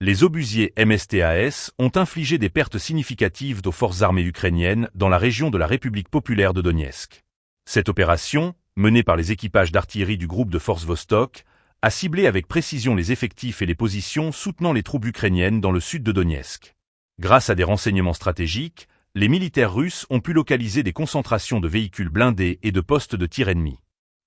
Les obusiers MSTAS ont infligé des pertes significatives aux forces armées ukrainiennes dans la région de la République populaire de Donetsk. Cette opération, menée par les équipages d'artillerie du groupe de forces Vostok, a ciblé avec précision les effectifs et les positions soutenant les troupes ukrainiennes dans le sud de Donetsk. Grâce à des renseignements stratégiques, les militaires russes ont pu localiser des concentrations de véhicules blindés et de postes de tir ennemis.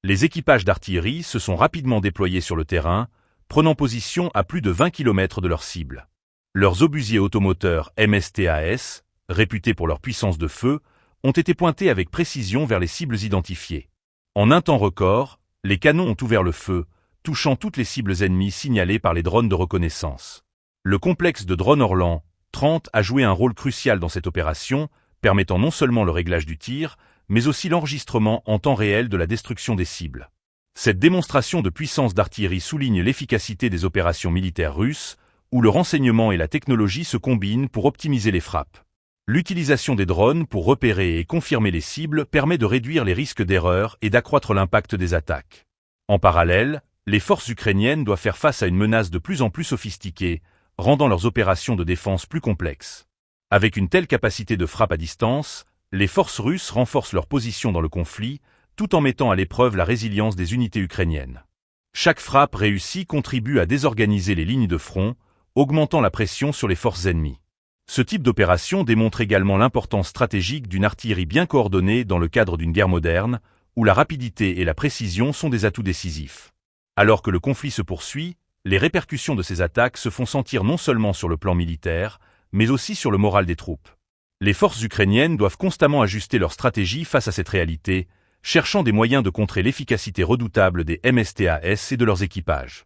Les équipages d'artillerie se sont rapidement déployés sur le terrain, prenant position à plus de 20 km de leur cible. Leurs obusiers automoteurs MSTAS, réputés pour leur puissance de feu, ont été pointés avec précision vers les cibles identifiées. En un temps record, les canons ont ouvert le feu, touchant toutes les cibles ennemies signalées par les drones de reconnaissance. Le complexe de drones Orlan 30 a joué un rôle crucial dans cette opération, permettant non seulement le réglage du tir, mais aussi l'enregistrement en temps réel de la destruction des cibles. Cette démonstration de puissance d'artillerie souligne l'efficacité des opérations militaires russes, où le renseignement et la technologie se combinent pour optimiser les frappes. L'utilisation des drones pour repérer et confirmer les cibles permet de réduire les risques d'erreur et d'accroître l'impact des attaques. En parallèle, les forces ukrainiennes doivent faire face à une menace de plus en plus sophistiquée, rendant leurs opérations de défense plus complexes. Avec une telle capacité de frappe à distance, les forces russes renforcent leur position dans le conflit, tout en mettant à l'épreuve la résilience des unités ukrainiennes. Chaque frappe réussie contribue à désorganiser les lignes de front, augmentant la pression sur les forces ennemies. Ce type d'opération démontre également l'importance stratégique d'une artillerie bien coordonnée dans le cadre d'une guerre moderne, où la rapidité et la précision sont des atouts décisifs. Alors que le conflit se poursuit, les répercussions de ces attaques se font sentir non seulement sur le plan militaire, mais aussi sur le moral des troupes. Les forces ukrainiennes doivent constamment ajuster leur stratégie face à cette réalité, cherchant des moyens de contrer l'efficacité redoutable des MSTAS et de leurs équipages.